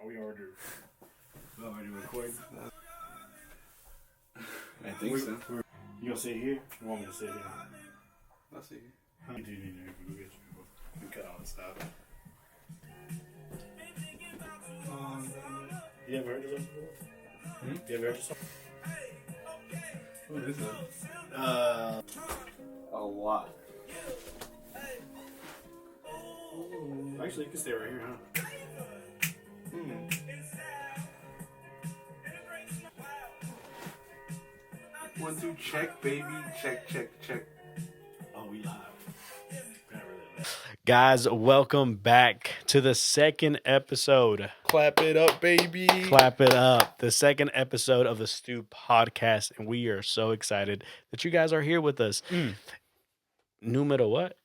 Are we already recording? I think so. You gonna sit here? You want me to sit here? I'll see. You do need to go get you. We cut all this out. You ever heard of this before? You ever heard of this song? What is that? A lot. Actually, you can stay right here, huh? One, two, check, baby. Check. Oh, we live. Guys, welcome back to the second episode. Clap it up, baby. Clap it up. The second episode of the TheStew Podcast, and we are so excited that you guys are here with us. Numero what?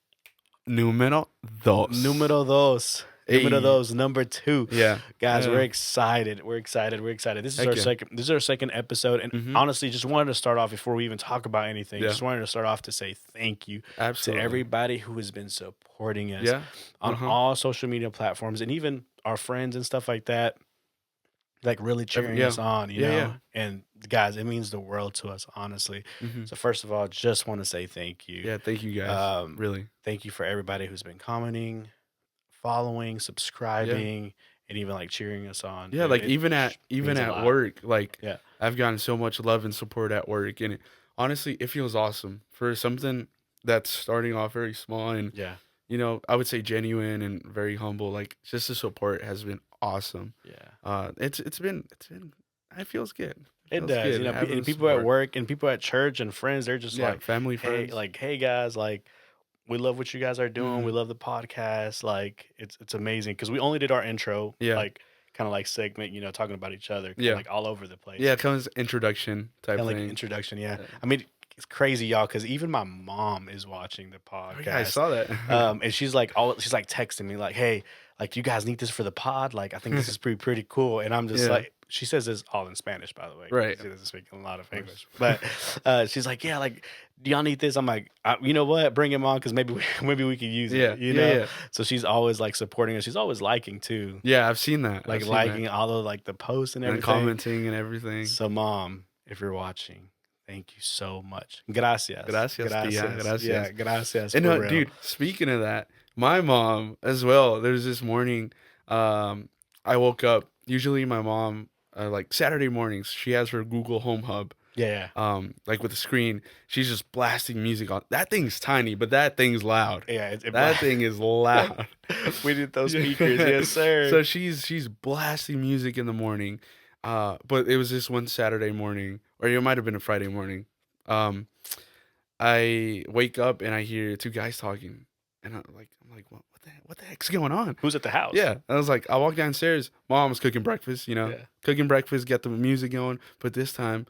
Numero dos. Numero dos. Hey. Numero dos. Number 2. Yeah, guys, yeah. we're excited. We're excited. This is our second. This is our second episode, and honestly, just wanted to start off before we even talk about anything. Just wanted to start off to say thank you to everybody who has been supporting us on all social media platforms, and even our friends and stuff like that. Like really cheering us on, you know? And guys, it means the world to us, honestly. So first of all, just want to say thank you. Yeah, thank you guys. Really. Thank you for everybody who's been commenting, following, subscribing, and even like cheering us on. Yeah, like even at work, like I've gotten so much love and support at work, and honestly, it feels awesome for something that's starting off very small and you know, I would say genuine and very humble. Like just the support has been awesome. It's been it feels good. It does, good. You know, and people at work and people at church and friends, they're just like family, friends. Hey guys, like we love what you guys are doing. We love the podcast. Like it's amazing because we only did our intro, like kind of like segment, you know, talking about each other, like all over the place. Yeah, it comes introduction type thing. Like introduction, I mean, it's crazy, y'all, because even my mom is watching the podcast. Oh, yeah, I saw that. And she's like texting me like, hey, like you guys need this for the pod. Like I think this is pretty cool. And I'm just like, she says this all in Spanish, by the way. Right. She doesn't speak a lot of English. But she's like, yeah, like, do y'all need this? I'm like, you know what? Bring him on because maybe we can use it. You know? Yeah. So she's always like supporting us. She's always liking too. Yeah, I've seen that. Like liking all of like the posts and everything. And commenting and everything. So mom, if you're watching, thank you so much. Gracias. Gracias. Yeah, gracias. And no, dude, speaking of that, my mom as well, there's this morning, I woke up, usually my mom, like Saturday mornings, she has her Google Home Hub. Like with the screen, she's just blasting music on. That thing's tiny, but that thing's loud. Yeah, that thing is loud. We did those speakers, yes, sir. So she's blasting music in the morning. But it was this one Saturday morning, or it might have been a Friday morning. I wake up and I hear two guys talking, and I'm like, what the heck's going on? Who's at the house? Yeah, I was like, I walk downstairs. Mom's cooking breakfast, you know, cooking breakfast, get the music going. But this time,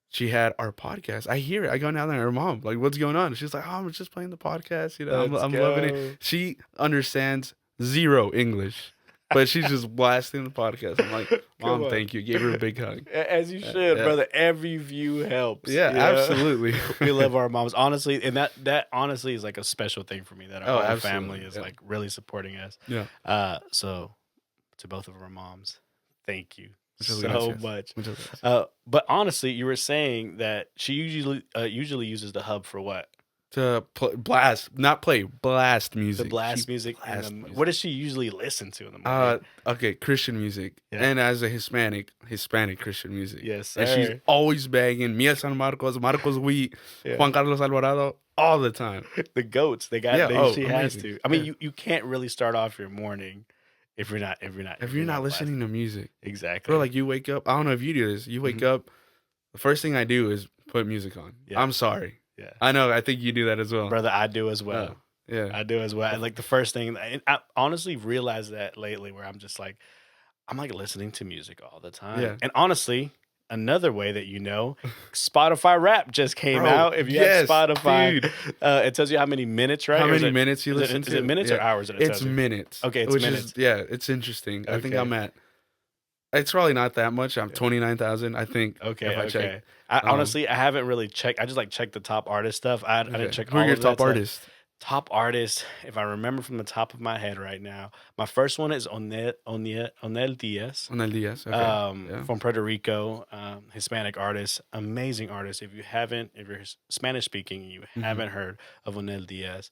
she had our podcast. I hear it. I go down there, and her mom, like, what's going on? She's like, oh, I'm just playing the podcast. You know, I'm loving it. She understands zero English. But she's just blasting the podcast. I'm like, Mom, thank you. Gave her a big hug. As you should, brother. Every view helps. Yeah, absolutely. We love our moms. Honestly, and that honestly is like a special thing for me that our whole family is like really supporting us. Yeah. So to both of our moms, thank you so much. But honestly, you were saying that she usually uses the hub for what? To blast music. To blast music. What does she usually listen to in the morning? Okay, Christian music. And as a Hispanic Christian music. Yes, sir. And she's always bagging Mia San Marcos Wheat, Juan Carlos Alvarado, all the time. The goats. She has to. I mean, you can't really start off your morning if you're not listening to music. Exactly. Or like you wake up, I don't know if you do this. You wake up, the first thing I do is put music on. Yeah. I'm sorry. Yeah, I know. I think you do that as well, brother. I do as well. I do as well. Like the first thing, and I honestly realized that lately, where I'm like listening to music all the time. Yeah, and honestly, another way that you know, Spotify Rap just came out. If you have Spotify, dude. It tells you how many minutes, right? How many minutes you listen to? Is it minutes or hours? It's minutes. Okay, it's minutes. It's interesting. Okay. I think I'm at. It's probably not that much. I'm 29,000, I think. Okay. I honestly, I haven't really checked. I just like checked the top artist stuff. I didn't check. Who are your top artists? Top artist, if I remember from the top of my head right now, my first one is Onel Diaz, Onel Diaz. Okay. Yeah. from Puerto Rico, Hispanic artist, amazing artist. If you're Spanish speaking, and you Mm-hmm. haven't heard of Onel Diaz,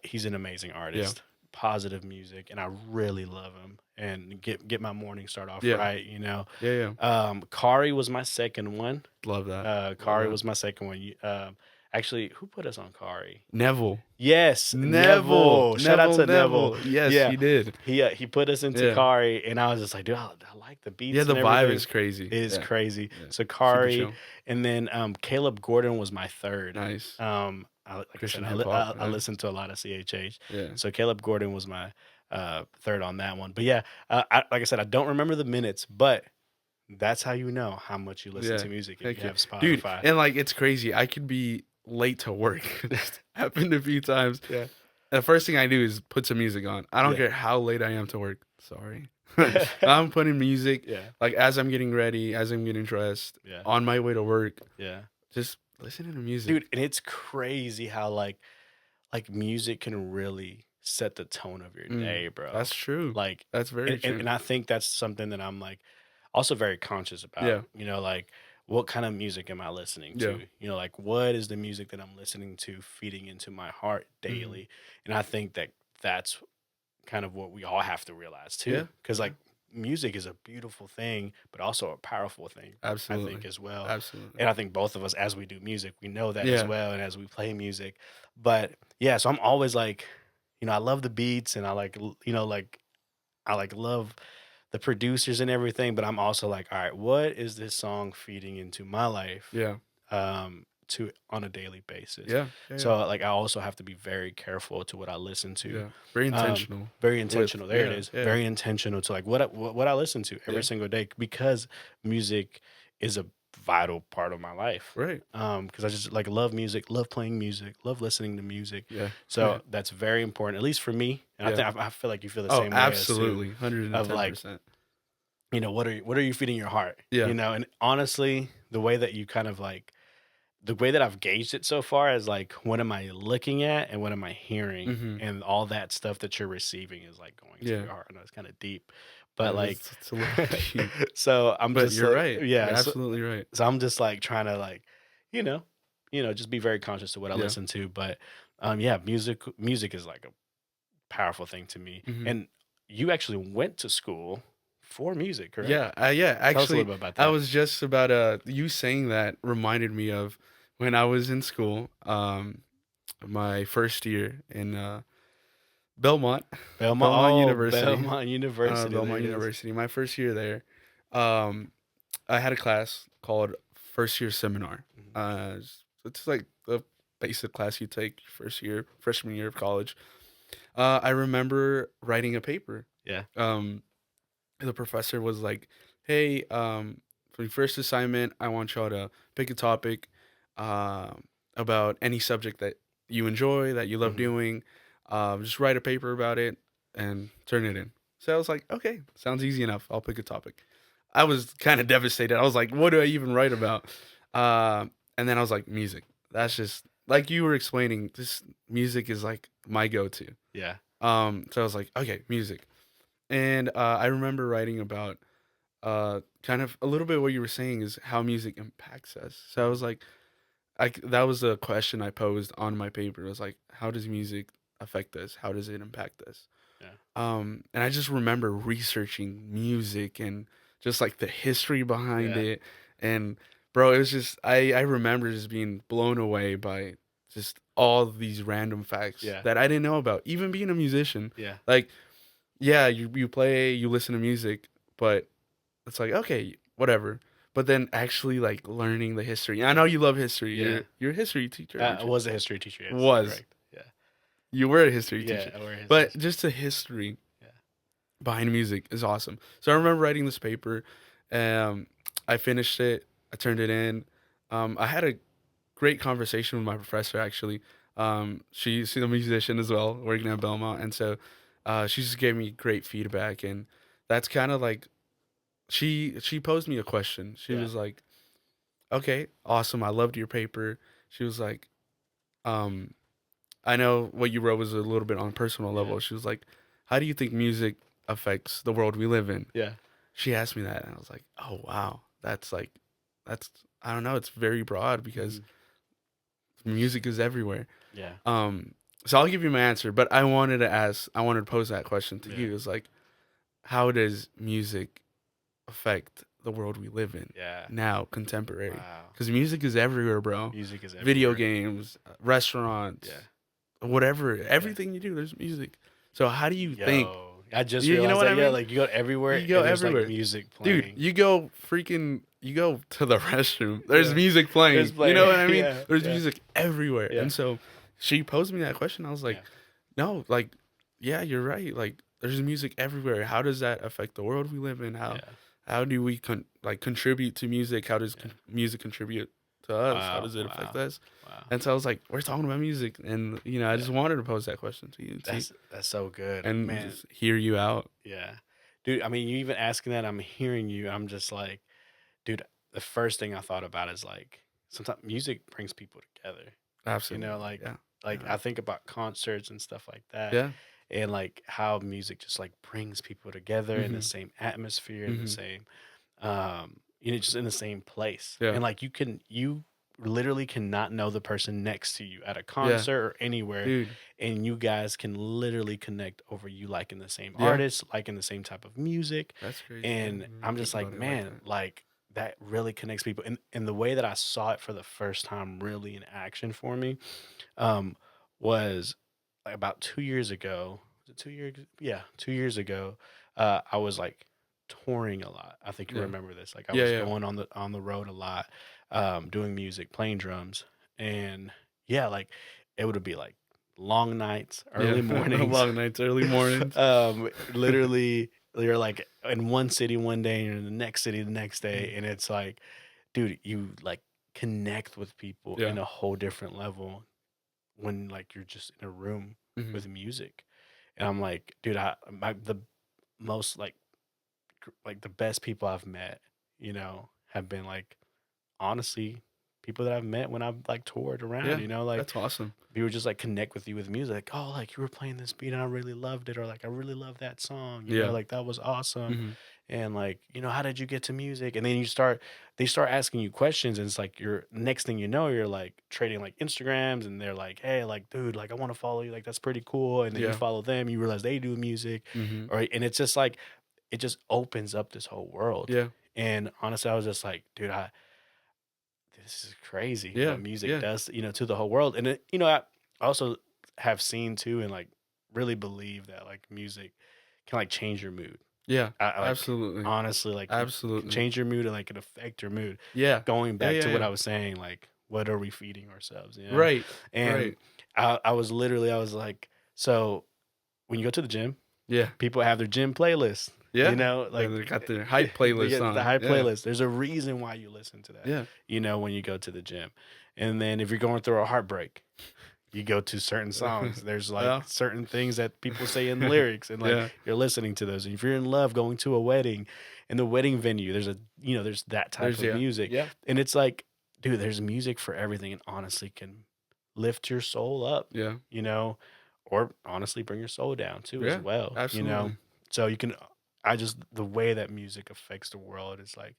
he's an amazing Yeah. artist. Positive music, and I really love him. And get my morning start off Yeah. right, you know. Yeah. Yeah. Kari was my second one. Love that. Love Kari that. was my second one. Actually, who put us on Kari? Neville. Yes, Neville. Neville. Shout out Neville. to Neville. Neville. Yes, Yeah, he did. he put us into Yeah. Kari, and I was just like, dude, I like the Yeah. beats The and vibe everything. is crazy. It is Yeah. crazy. Yeah. So Super Kari, chill. and then Caleb Gordon was my third. Nice. Like Christian I said, hip hop. I listened to a lot of CHH. Yeah. So Caleb Gordon was my third on that one. But yeah, like I said, I don't remember the minutes, but that's how you know how much you listen to music if you have Spotify. Dude, and like it's crazy. I could be late to work. It's happened a few times. Yeah. The first thing I do is put some music on. I don't care how late I am to work. Sorry. I'm putting music like as I'm getting ready, as I'm getting dressed, on my way to work. Yeah. Just listening to music. Dude, and it's crazy how like music can really set the tone of your day, bro. That's true. Like that's very true. And I think that's something that I'm like also very conscious about. Yeah. You know, like what kind of music am I listening to? Yeah. You know, like what is the music that I'm listening to feeding into my heart daily? And I think that that's kind of what we all have to realize too. Yeah. Because like music is a beautiful thing, but also a powerful thing. Absolutely. I think as well. Absolutely. And I think both of us, as we do music, we know that as well, and as we play music. But yeah, so I'm always like, you know, I love the beats, and I like, you know, like I like love the producers and everything. But I'm also like, all right, what is this song feeding into my life? Yeah. To on a daily basis. Yeah. So like I also have to be very careful to what I listen to. Yeah. Very intentional. Very intentional. There it is. Yeah. Very intentional to like what I listen to every single day, because music is a vital part of my life. Right. Because I just like love music, love playing music, love listening to music. Yeah. So that's very important, at least for me. And I feel like you feel the same way. Absolutely. 110%. Of like, you know, what are you feeding your heart? Yeah. You know, and honestly, the way that you kind of like the way that I've gauged it so far is like, what am I looking at and what am I hearing? And all that stuff that you're receiving is like going to your heart. I know it's kind of deep, but like, it's a little deep. So I'm but just you're like, right. Yeah. You're absolutely right. So I'm just like trying to like, you know, just be very conscious of what I listen to. But yeah, music is like a powerful thing to me. And you actually went to school for music, correct? Yeah. Yeah. Actually, tell us a little bit about that. I was just about you saying that reminded me of when I was in school, my first year in Belmont University. Belmont University. My first year there, I had a class called First Year Seminar. It's like the basic class you take freshman year of college. I remember writing a paper. Yeah. The professor was like, "Hey, for your first assignment, I want y'all to pick a topic about any subject that you enjoy, that you love doing. Just write a paper about it and turn it in." So I was like, okay, sounds easy enough. I'll pick a topic. I was kind of devastated. I was like, what do I even write about? And then I was like, music. That's just like you were explaining. This music is like my go-to. Yeah. So I was like, okay, music. And I remember writing about kind of a little bit what you were saying is how music impacts us. So I was like, that was a question I posed on my paper. It was like, how does music affect us? How does it impact us? Yeah. And I just remember researching music and just like the history behind it. And bro, it was just, I remember just being blown away by just all these random facts that I didn't know about. Even being a musician. Yeah. Like, yeah, you play, you listen to music, but it's like, okay, whatever. But then actually like learning the history. I know you love history. Yeah. You're a history teacher. I was a history teacher. Yes, was. Correct. Yeah. You were a history teacher. Yeah, I were a history But teacher. just the history behind music is awesome. So I remember writing this paper. I finished it. I turned it in. I had a great conversation with my professor, actually. She's a musician as well, working at Belmont. And so she just gave me great feedback. And that's kind of like, she posed me a question. She was like, okay, awesome. I loved your paper. She was like, I know what you wrote was a little bit on a personal level. She was like, how do you think music affects the world we live in? Yeah. She asked me that, and I was like, oh, wow. That's, I don't know. It's very broad because music is everywhere. Yeah. So I'll give you my answer, but I wanted to pose that question to you. It's like, how does music affect the world we live in now, contemporary? Because music is everywhere, bro. Music is everywhere. Video games, restaurants, whatever. Everything you do, there's music. So how do you think? I just realized you know what I mean? Like you go everywhere. You go everywhere. Like music playing. Dude, you go to the restroom. There's music playing. You know what I mean? There's music everywhere. And so she posed me that question. I was like, no, like, yeah, you're right. Like, there's music everywhere. How does that affect the world we live in? How do we contribute to music? How does music contribute to us? How does it affect us? And so I was like, we're talking about music, and I just wanted to pose that question to you. That's so good, and man. Just hear you out. Yeah, dude. I mean, you even asking that, I'm hearing you. I'm just like, dude. The first thing I thought about is like, sometimes music brings people together. Absolutely. I think about concerts and stuff like that. Yeah. And like how music just like brings people together in the same atmosphere, in the same, just in the same place. Yeah. And like you literally cannot know the person next to you at a concert or anywhere. Dude. And you guys can literally connect over you liking the same artists, liking the same type of music. That's crazy. And I'm just like, man, like that really connects people. And the way that I saw it for the first time really in action for me was like about 2 years ago. Was it 2 years? Yeah, 2 years ago. I was like touring a lot. I think you remember this. Like I was going on the road a lot, doing music, playing drums, and like it would be like long nights, early mornings, long nights, early mornings. Literally, you're like in one city one day, and you're in the next city the next day, and it's like, dude, you like connect with people in a whole different level when like you're just in a room with music. And I'm like, dude, the most like the best people I've met, have been like honestly people that I've met when I've like toured around, like that's awesome. People just like connect with you with music. Like, oh, like you were playing this beat and I really loved it, or like I really love that song. You know, like that was awesome. And like, how did you get to music? And then they start asking you questions, and it's like next thing you know, you're like trading like Instagrams, and they're like, hey, like, dude, like I want to follow you, like that's pretty cool. And then you follow them, you realize they do music. Or and it's just like it just opens up this whole world. Yeah. And honestly, I was just like, dude, this is crazy what music does, to the whole world. And I also have seen too, and like really believe that like music can like change your mood. Yeah, absolutely. Honestly, like absolutely change your mood and like it affect your mood. Yeah. Going back to what I was saying, like what are we feeding ourselves? Right. And I was like, so when you go to the gym, people have their gym playlist. Yeah. Like they got their hype playlist on. The hype playlist. There's a reason why you listen to that. Yeah. When you go to the gym. And then if you're going through a heartbreak, you go to certain songs. There's like certain things that people say in the lyrics, and like you're listening to those. And if you're in love, going to a wedding, in the wedding venue, there's there's that type of music. Yeah. And it's like, dude, there's music for everything, and honestly can lift your soul up. Yeah. Or honestly bring your soul down too as well. Absolutely. So you can the way that music affects the world is like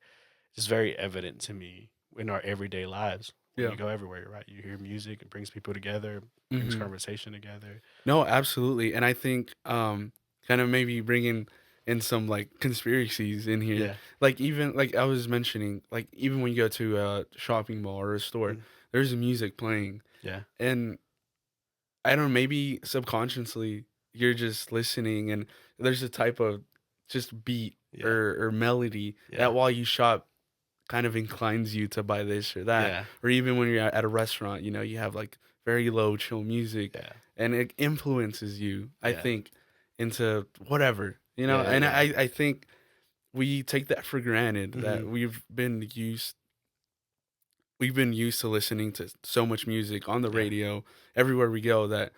just very evident to me in our everyday lives. When you go everywhere, right? You hear music, it brings people together, brings conversation together. No, absolutely. And I think kind of maybe bringing in some like conspiracies in here. Yeah. Like even like I was mentioning, like even when you go to a shopping mall or a store, there's music playing. Yeah. And I don't know, maybe subconsciously you're just listening, and there's a type of just beat or melody that while you shop kind of inclines you to buy this or that. Yeah. Or even when you're at a restaurant, you have like very low chill music, and it influences you, I think, into whatever, and I think we take that for granted that we've been used to listening to so much music on the radio everywhere we go that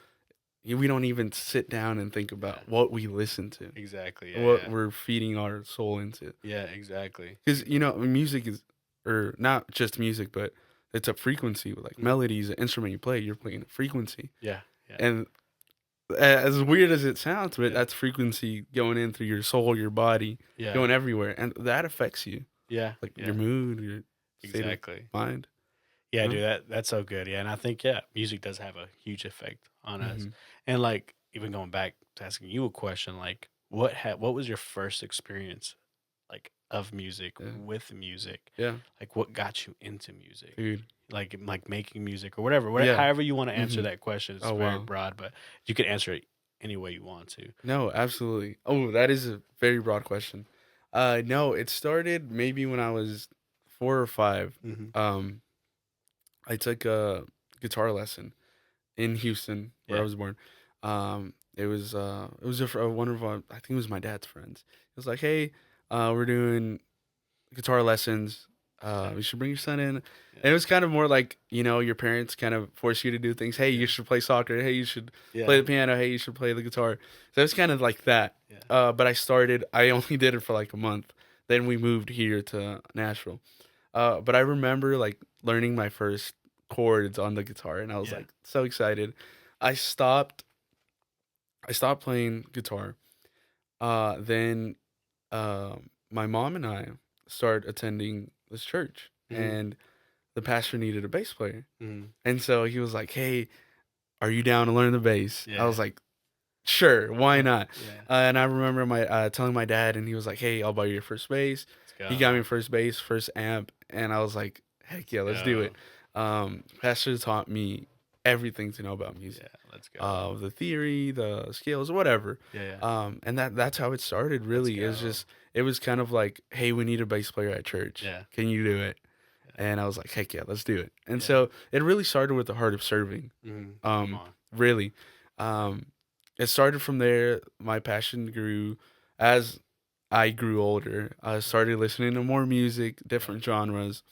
we don't even sit down and think about what we listen to. Exactly. What we're feeding our soul into. Yeah, exactly. Because, music is, or not just music, but it's a frequency with like melodies, an instrument you play, you're playing a frequency. Yeah. And as weird as it sounds, but that's frequency going in through your soul, your body, going everywhere, and that affects you. Like your mood, your state of mind. Yeah, dude, that's so good. Yeah, and I think music does have a huge effect on us. And like even going back to asking you a question, like what was your first experience like of music with music? Yeah. Like what got you into music? Dude. Like making music or whatever. However you want to answer that question. It's very broad, but you can answer it any way you want to. No, absolutely. Oh, that is a very broad question. No, it started maybe when I was 4 or 5. I took a guitar lesson in Houston, where I was born. It was one of I think it was my dad's friends. It was like, hey, we're doing guitar lessons. You should bring your son in. And it was kind of more like, your parents kind of force you to do things. Hey, you should play soccer. Hey, you should play the piano. Hey, you should play the guitar. So it was kind of like that. But I only did it for like a month. Then we moved here to Nashville. But I remember like learning my first chords on the guitar, and I was like so excited. I stopped playing guitar. Then my mom and I started attending this church, and the pastor needed a bass player. And so he was like, hey, are you down to learn the bass? I was like, sure, why not? And I remember telling my dad, and he was like, hey, I'll buy you your first bass. He got me first bass, first amp, and I was like, heck yeah, let's do it. Pastor taught me everything to know about music. Yeah, let's go. The theory, the scales, whatever. And that's how it started, really. It was kind of like, hey, we need a bass player at church. Can you do it? And I was like, heck yeah, let's do it. And so it really started with the heart of serving. Really. It started from there. My passion grew as I grew older. I started listening to more music, different genres.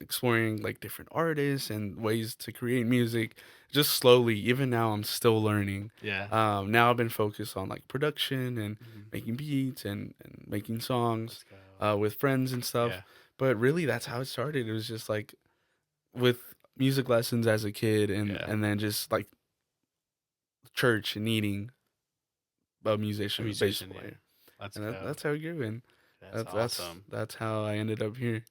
Exploring like different artists and ways to create music, just slowly. Even now, I'm still learning. Now I've been focused on like production and making beats and making songs with friends and stuff. But really, that's how it started. It was just like with music lessons as a kid, and then just like church and needing a musician, bass player. That's how it grew. And that's awesome. That's how I ended up here.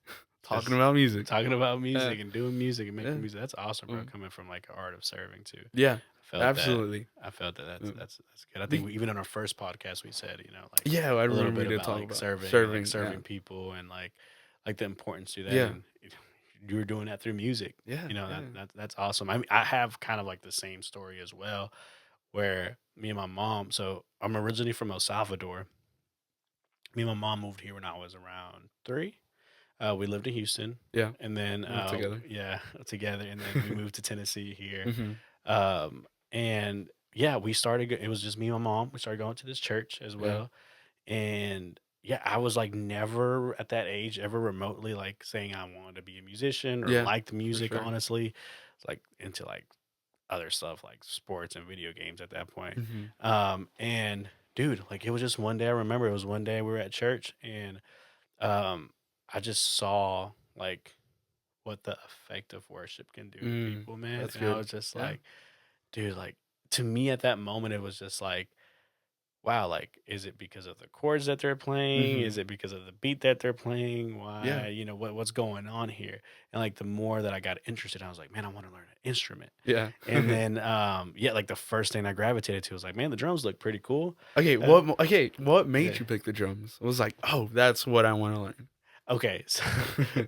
Talking about music and doing music and making music. That's awesome, bro. Coming from like an art of serving too. Yeah, absolutely. I felt that. That's good. I think even in our first podcast we said, I remember we did talk about serving people and like the importance to that. And you were doing that through music. That's awesome. I mean, I have kind of like the same story as well, where me and my mom. So I'm originally from El Salvador. Me and my mom moved here when I was around 3. We lived in Houston. And then together. Together. And then we moved to Tennessee here. And we started. It was just me and my mom. We started going to this church as well. And I was like never at that age ever remotely like saying I wanted to be a musician or like the music. Sure. Honestly, it's like into like other stuff like sports and video games at that point. And dude, like it was just one day. I remember it was one day we were at church and I just saw like what the effect of worship can do to people, man. That's and good. I was just like, dude, like to me at that moment, it was just like, wow, like, is it because of the chords that they're playing? Is it because of the beat that they're playing? Why, what's going on here? And like the more that I got interested, I was like, man, I want to learn an instrument. And then, like the first thing I gravitated to was like, man, the drums look pretty cool. What made you pick the drums? It was like, oh, that's what I want to learn. Okay, so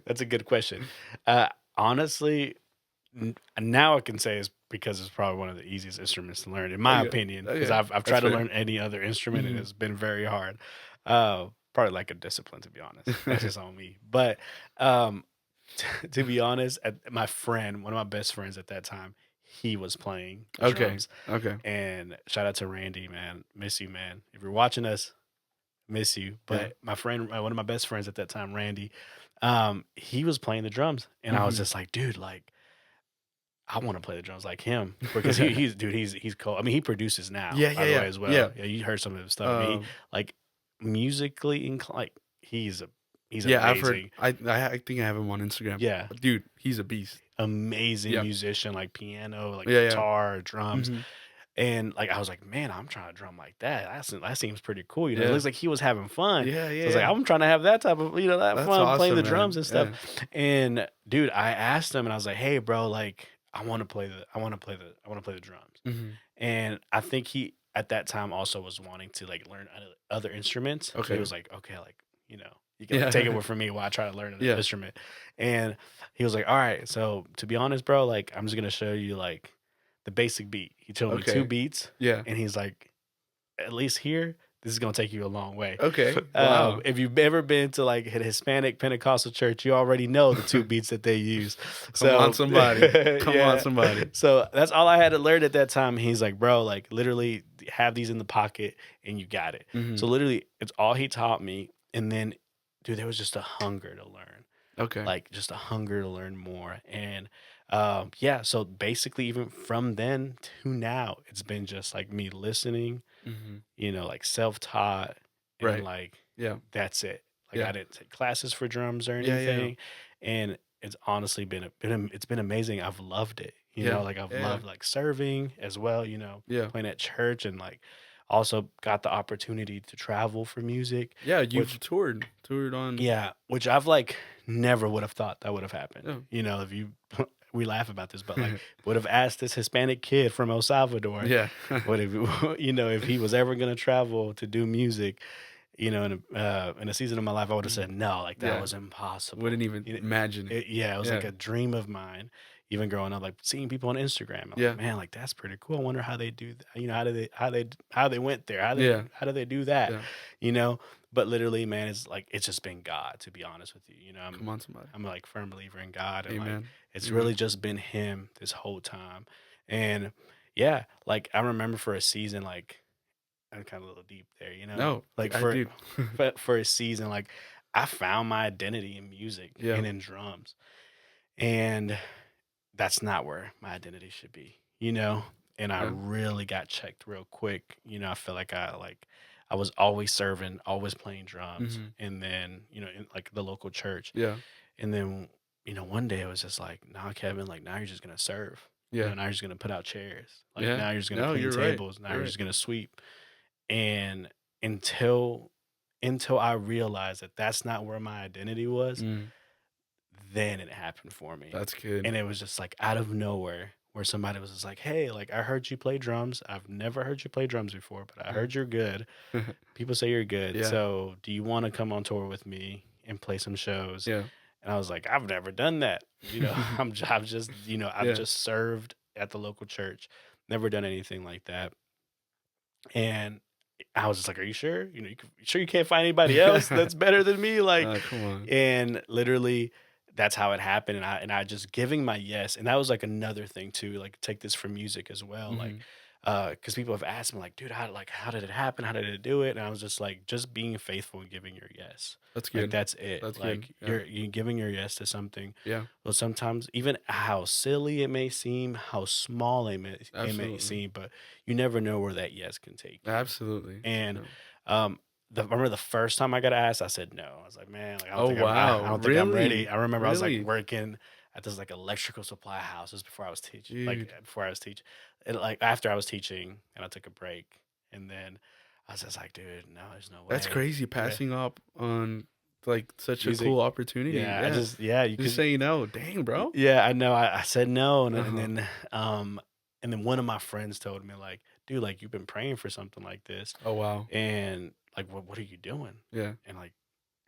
that's a good question. Honestly, now I can say it's because it's probably one of the easiest instruments to learn, in my opinion. Because I've tried to learn any other instrument and it's been very hard. Probably like a discipline, to be honest. That's just on me. But to be honest, my friend, one of my best friends at that time, he was playing drums. And shout out to Randy, man. Miss you, man. If you're watching us, miss you. But my friend, one of my best friends at that time, Randy, he was playing the drums. And I was just like, dude, like, I want to play the drums like him because he's cool. I mean, he produces now, by the way, as well. Yeah, you heard some of his stuff. I mean, like musically inclined, he's amazing. I've heard. I think I have him on Instagram. Yeah, dude, he's a beast. amazing musician, like piano, like Yeah, yeah. guitar, drums. Mhm. And like I was like, man, I'm trying to drum like that. That seems pretty cool. You know, it Yeah. looks like he was having fun. Yeah, So I was like, yeah. I'm trying to have that type of, that That's fun playing the awesome, drums man. and stuff. Yeah. And dude, I asked him and I was like, hey, bro, like I want to play the drums. Mhm. And I think he at that time also was wanting to like learn other instruments. So he Okay. was like, okay, like, you can like, take it from me while I try to learn an Yeah. instrument. And he was like, all right, so to be honest, bro, like I'm just gonna show you like the basic beat. He told me 2 Okay. beats, Yeah. and he's like, at least here, this is gonna take you a long way. Okay. Wow. If you've ever been to like a Hispanic Pentecostal church, you already know the 2 beats that they use. Come on, somebody. Come on, somebody. So that's all I had to learn at that time. He's like, bro, like literally have these in the pocket and you got it. Mhm. So literally, it's all he taught me. And then, dude, there was just a hunger to learn. Okay. Like just a hunger to learn more. And yeah, so basically even from then to now, it's been just like me listening, Mhm. like self-taught and Right. like Yeah. that's it. Like Yeah. I didn't take classes for drums or Yeah, yeah. anything. And it's honestly it's been amazing. I've loved it. Yeah. Like I've Yeah. loved like serving as well, Yeah. playing at church and like also got the opportunity to travel for music. Yeah, you've Which toured on. yeah, which I've like never would have thought that would have happened. Yeah. If you we laugh about this, but like would have asked this Hispanic kid from El Salvador, Yeah. what if if he was ever gonna travel to do music, in a season of my life, I would have said no, like that Yeah. was impossible. Wouldn't even imagine it. It was like Yeah. a dream of mine. Even growing up, like seeing people on Instagram, I'm Yeah. like, man, like that's pretty cool. I wonder how they do that. How they went there. Yeah. How do they do that? Yeah. But literally, man, it's just been God. To be honest with you, Come on, somebody. I'm like firm believer in God, and like Amen. it's Amen. really just been Him this whole time. And yeah, like I remember for a season, like I'm kind of a little deep there, No, like I do. for a season, like I found my identity in music Yeah. and in drums, and that's not where my identity should be, And I Yeah. really got checked real quick. I feel like I was always serving, always playing drums, Mhm. and then in like the local church, Yeah. and then one day it was just like, nah, Kevin, like now you're just gonna serve. Yeah. Now you're just gonna put out chairs. Like Yeah. now you're just gonna No, clean you're right. tables. Now You're you're right. just gonna sweep. And until I realized that that's not where my identity was, Mm, then it happened for me. that's good. And it was just like out of nowhere where somebody was just like, hey, like I heard you play drums. I've never heard you play drums before, but I heard you're good. People say you're good. Yeah. So do you want to come on tour with me and play some shows? Yeah. And I was like, I've never done that. I've just, I've Yeah. just served at the local church, never done anything like that. And I was just like, are you sure? You can't find anybody else that's better than me? Like, Come on. and literally that's how it happened. And I just giving my yes. And that was like another thing too, like take this from music as well. Like, Mhm. Because people have asked me like, dude, how did it happen? How did it do it? And I was just like, just being faithful and giving your yes. That's Like good. that's it. That's like good. you're giving your yes to something. Yeah. Well, sometimes even how silly it may seem, how small it may Absolutely. seem, but you never know where that yes can take you. Absolutely. And Yeah. I remember the first time I got asked, I said no. I was like, man, like I don't Oh, think wow. I don't think I'm ready. Really? I remember I was Really? like working at this like electrical supply house. This was before I was teaching. Like Dude. before I was teaching. And like after I was teaching and I took a break. And then I was just like, dude, no, there's no way. That's crazy. Passing up on like such Music. a cool opportunity. Yeah, Yeah. you Just could saying no. Dang, bro. Yeah, I know. I said no, and, Uh-huh. and then one of my friends told me like, dude, like you've been praying for something like this, Oh, wow. and like, what are you doing? Yeah. And like,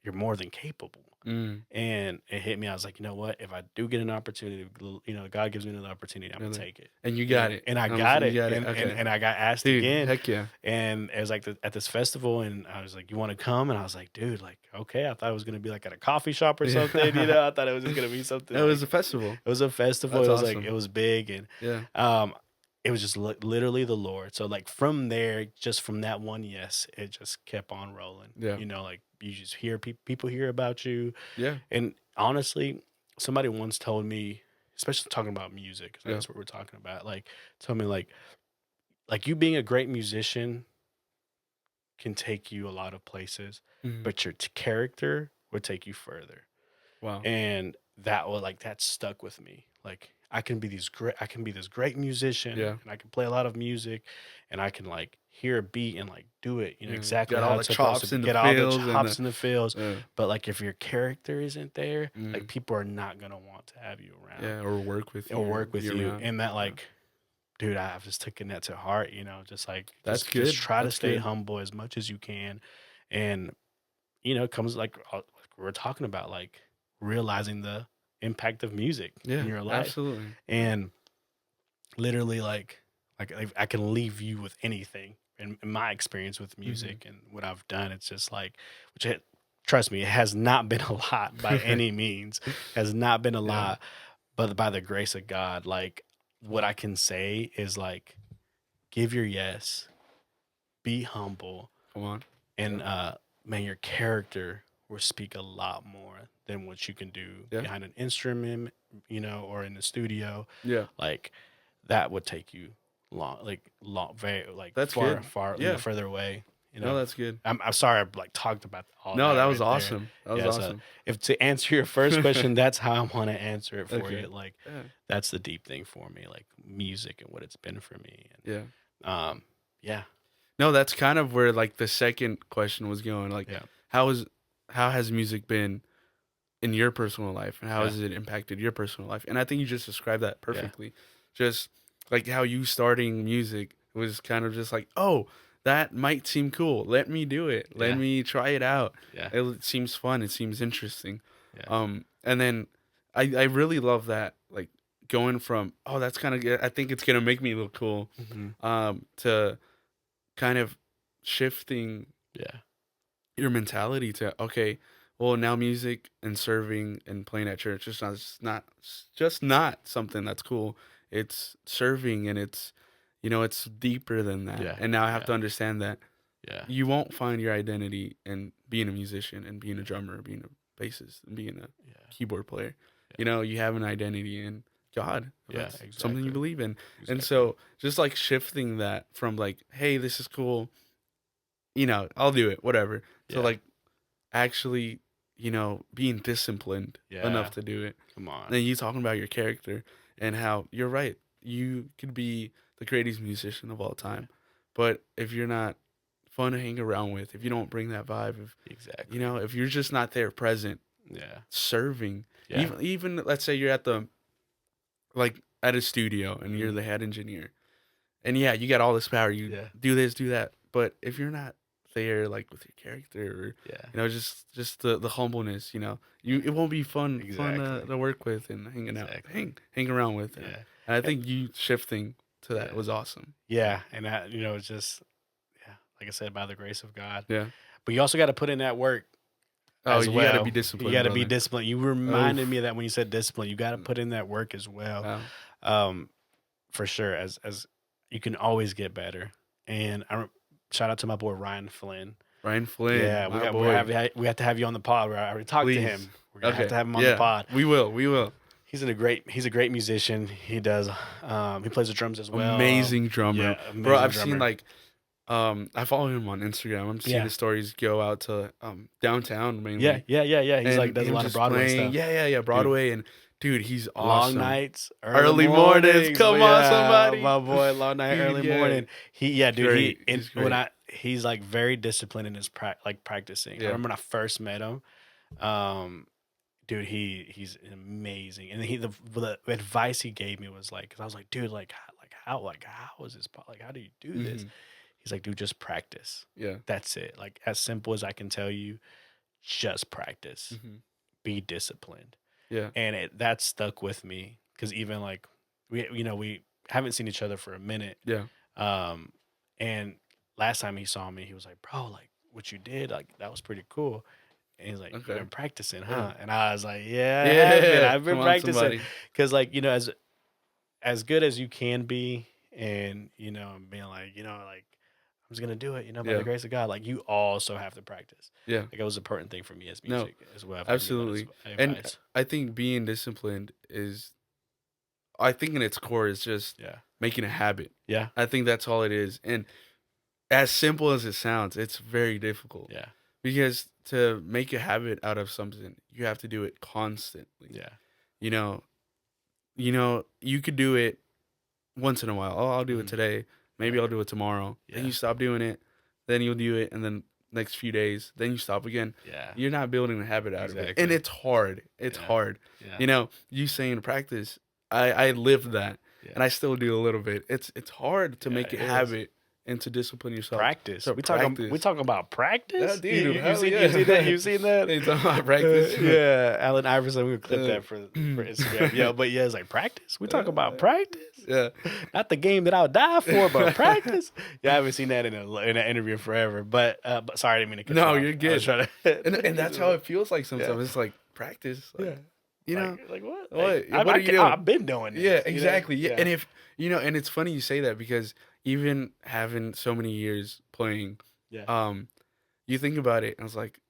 you're more than capable. Mm. And it hit me. I was like, you know what? If I do get an opportunity, God gives me another opportunity, I'm gonna Really? take it. And you got it. And I Honestly, got you it. got it. And, Okay. and I got asked Dude, again. heck yeah. And it was like at this festival, and I was like, "You want to come?" And I was like, "Dude, like, okay." I thought it was gonna be like at a coffee shop or something. I thought it was just gonna be something. It was like- a festival. It was a festival. That's It was awesome. like it was big, and Yeah. it was just literally the Lord. So like from there, just from that one yes, it just kept on rolling. Yeah. Like you just hear people hear about you, Yeah. and honestly, somebody once told me, especially talking about music, 'cause Yeah. that's what we're talking about. Like, told me like you being a great musician can take you a lot of places, Mhm. but your character would take you further. Wow. And that was like that stuck with me. like I can be this great musician, Yeah. and I can play a lot of music, and I can like hear a beat and like do it, exactly Got how all the it's supposed to chops be, in the get all the fields chops in the fields. yeah. But like if your character isn't there, like Mm. people are not gonna want to have you around. Yeah, or work with you. Or work with you. Around. And that like, dude, I've just taken that to heart, just like That's just good. try That's to stay good. humble as much as you can. And it comes like we're talking about, like realizing the impact of music in your life. Absolutely. And literally like I can leave you with anything in my experience with music and what I've done. It's just like, trust me, it has not been a lot by any means, has not been a lot, but by the grace of God, like what I can say is like, give your yes, be humble. Come on. And man, your character will speak a lot more than what you can do behind an instrument, or in the studio. Yeah. Like that would take you very that's far, good. far, further away. No, that's good. I'm sorry I like talked about all that. No, that was right awesome. There. That was awesome. So if to answer your first question, that's how I want to answer it for you. Like that's the deep thing for me, like music and what it's been for me. And, yeah. No, that's kind of where like the second question was going. Like, how has music been in your personal life, and how has it impacted your personal life? And I think you just described that perfectly. Just like how you starting music was kind of just like, oh, that might seem cool. Let me do it. Let me try it out. Yeah. It seems fun. It seems interesting. Yeah. And then I really love that, like going from, oh, that's kind of, I think it's going to make me look cool, to kind of shifting your mentality to, okay, well, now music and serving and playing at church is just not something that's cool. It's serving, and it's, it's deeper than that. Yeah. And now I have to understand that you Yeah. won't find your identity in being a musician and being a drummer, being a bassist, and being a keyboard player. You have an identity in God. That's something you believe in. Exactly. And so just like shifting that from like, hey, this is cool, I'll do it, whatever. So like actually, being disciplined enough to do it. Come on. And then you talking about your character and how you're right. You could be the greatest musician of all time. But if you're not fun to hang around with, if you don't bring that vibe, if you're just not there present, serving, even let's say you're at at a studio and you're the head engineer, and you got all this power, you do this, do that. But if you're not there, like with your character, or just the humbleness, it won't be fun to work with and hanging out, hang around with. And I think you shifting to that was awesome. Yeah, and that it's just like I said, by the grace of God. Yeah, but you also got to put in that work. Oh, you got to be disciplined. You got to be disciplined. You reminded me of that when you said discipline. You got to put in that work as well. Wow. For sure. As you can always get better. And shout out to my boy Ryan Flynn. Ryan Flynn. Yeah, we have to have you on the pod. I already talked to him. We're gonna have to have him on the pod. We will. He's a great musician. He does. He plays the drums as well. Amazing drummer, yeah, amazing bro. I've drummer. seen like. I follow him on Instagram. I'm seeing his stories go out to downtown mainly. Yeah. He's like does a lot of Broadway stuff. Yeah. Broadway, and dude, he's awesome. Long nights, early mornings. Come on, somebody. My boy, long night, early morning. He's like very disciplined in his practicing. I remember when I first met him. Dude, he's amazing, and the advice he gave me was like, because I was like, dude, how is this? Like, how do you do this? He's like, dude, just practice. Yeah. That's it. Like, as simple as I can tell you, just practice. Be disciplined. Yeah. And that stuck with me because even like, we haven't seen each other for a minute. Yeah. And last time he saw me, he was like, bro, like, what you did, like, that was pretty cool. And he's like, you've been practicing, huh? And I was like, I've been practicing. Because, like, as good as you can be and, being like, I'm just going to do it, by the grace of God. Like, you also have to practice. Yeah. Like, it was an important thing for me as music as well. Absolutely. And I think being disciplined I think in its core is just making a habit. Yeah. I think that's all it is. And as simple as it sounds, it's very difficult. Yeah. Because to make a habit out of something, you have to do it constantly. Yeah. you could do it once in a while. Oh, I'll do it today. Maybe I'll do it tomorrow. Yeah. Then you stop doing it. Then you'll do it, and then next few days, then you stop again. Yeah. You're not building a habit out of it. And it's hard. It's hard. Yeah. You saying practice, I lived that. Yeah. And I still do a little bit. It's hard to make it habit and to discipline yourself. Practice. We talking about practice? Yeah, dude. You seen that? You seen that? They talking about practice. Yeah. Allen Iverson, we would clip that for Instagram. Yeah, but it's like practice. We talk about practice. Yeah. Not the game that I would die for, but practice. Yeah, I haven't seen that in an interview forever. But sorry, I didn't mean to cut you off. You're good. And that's how it feels like sometimes. Yeah. It's like practice. Like, like what? What are you doing? I've been doing this. Yeah, exactly. Yeah. And if and it's funny you say that because even having so many years playing, you think about it and it's like,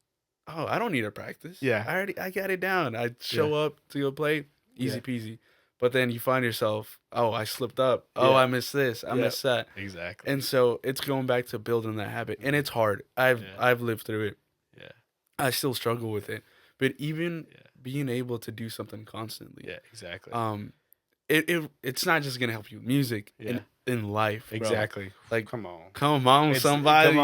oh, I don't need to practice. Yeah. I got it down. I show up to go play, easy peasy. But then you find yourself, oh, I slipped up. Oh, I missed this. I missed that. Exactly. And so it's going back to building that habit. And it's hard. I've lived through it. Yeah. I still struggle with it. But even being able to do something constantly. Yeah, exactly. It's not just gonna help you with music in life. Bro. Exactly. Like come on, somebody.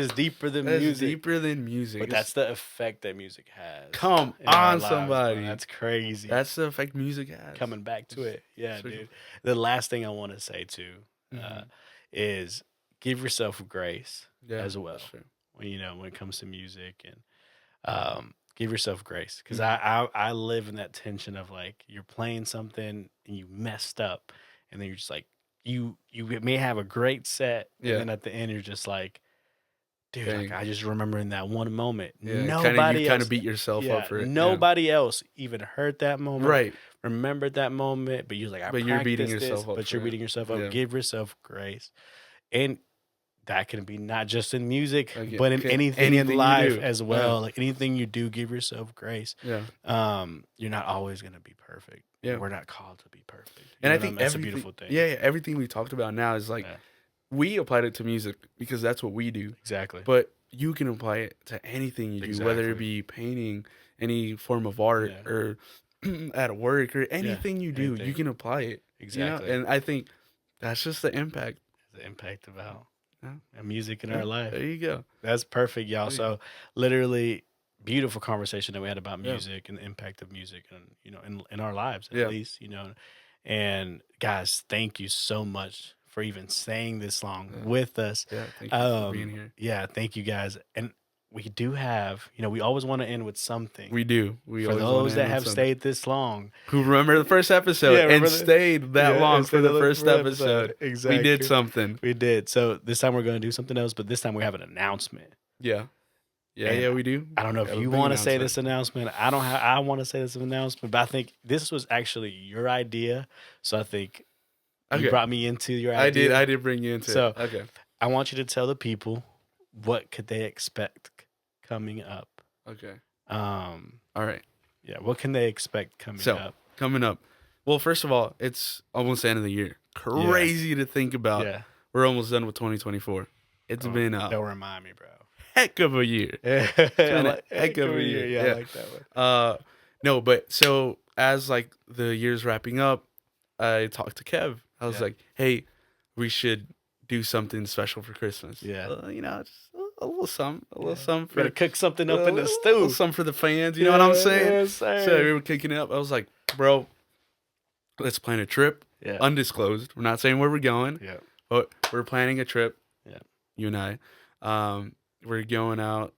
It's deeper than music. It's deeper than music. But that's the effect that music has. Come on, somebody. Bro. That's crazy. That's the effect music has. Coming back to it. Yeah, dude. The last thing I want to say too is give yourself grace as well. When it comes to music and give yourself grace, because I live in that tension of like you're playing something and you messed up, and then you're just like you may have a great set, and then at the end you're just like, dude, like, I just remember in that one moment, nobody kind of beat yourself up for it. Nobody else even heard that moment, right? Remembered that moment, but you're like, you're beating yourself up. But you're beating yourself up. Give yourself grace, and that can be not just in music, but in anything in life as well. Like anything you do, give yourself grace. Yeah. You're not always going to be perfect. Yeah. We're not called to be perfect. And I think that's a beautiful thing. Yeah. Everything we talked about now is like, we applied it to music because that's what we do. Exactly. But you can apply it to anything you do, whether it be painting, any form of art, or at work, or anything you do, you can apply it. Exactly. And I think that's just the impact. The impact of and music in our life. There you go. That's perfect, y'all. So literally beautiful conversation that we had about music and the impact of music and in our lives at least, And guys, thank you so much for even saying this song with us. Yeah, thank you for being here. Yeah, thank you guys. And we do have, we always want to end with something. We do. For those that have stayed this long. Who remember the first episode and stayed that long for the first episode. Exactly. We did something. We did. So this time we're going to do something else, but this time we have an announcement. Yeah. Yeah, we do. I don't know if you want to say this announcement. I want to say this announcement, but I think this was actually your idea. So I think you brought me into your idea. I did bring you into it. So I want you to tell the people what could they expect coming up. Okay. All right. Yeah. What can they expect coming up? Well, first of all, it's almost the end of the year. Crazy to think about. Yeah. We're almost done with 2024. It's been don't remind me, bro. Heck of a year. Heck of a year. Yeah, I like that one. No, but so as like the year's wrapping up, I talked to Kev. I was like, hey, we should do something special for Christmas. Yeah. Just a little something. For gotta cook something up in the stew. Something for the fans. You know what I'm saying? Yes, so we were kicking it up. I was like, bro, let's plan a trip. Yeah. Undisclosed. We're not saying where we're going. Yeah. But we're planning a trip. Yeah. You and I. We're going out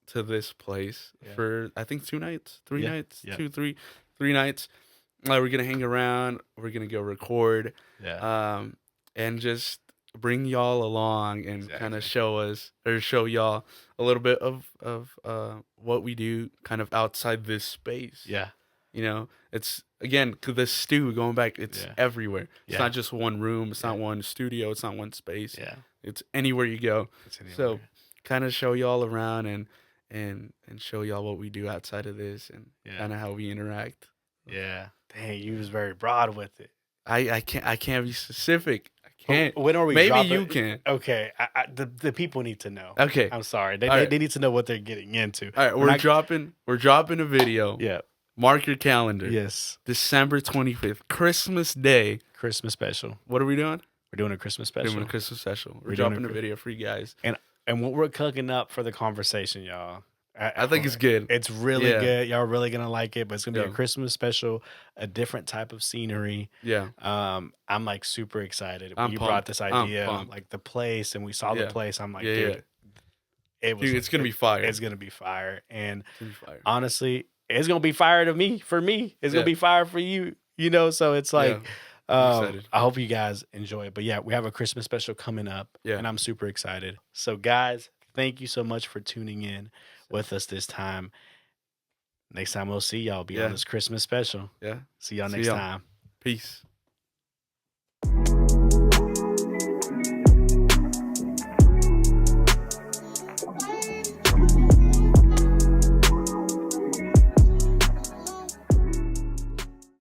to this place for I think 2 nights, 3 nights, 3 nights. We're gonna hang around. We're gonna go record. Yeah. And just bring y'all along and kind of show y'all a little bit of what we do kind of outside this space. Yeah. It's again the stew going back. It's everywhere. It's not just one room. It's not one studio. It's not one space. Yeah. It's anywhere you go. Anywhere. So kind of show y'all around and show y'all what we do outside of this and kind of how we interact. Yeah. Dang, you was very broad with it. I can't be specific. I can't. When are we? Maybe dropping? You can. Okay. The people need to know. Okay. I'm sorry. They need to know what they're getting into. All right. We're dropping a video. Yeah. Mark your calendar. Yes. December 25th, Christmas Day. Christmas special. What are we doing? We're doing a Christmas special. We're doing a Christmas special. We're dropping a video for you guys. And what we're cooking up for the conversation, y'all. I think it's good. It's really good. Y'all are really gonna like it. But it's gonna be a Christmas special, a different type of scenery. Yeah. I'm like super excited. When you brought this idea, like the place, and we saw the place. I'm like, dude, it's gonna be fire. It's gonna be fire. And honestly, it's gonna be fire for me. It's gonna be fire for you. You know, so it's like. I hope you guys enjoy it. But yeah, we have a Christmas special coming up, and I'm super excited. So guys, thank you so much for tuning in with us this time. Next time we'll see y'all. Be on this Christmas special. Yeah. See y'all next time. Peace.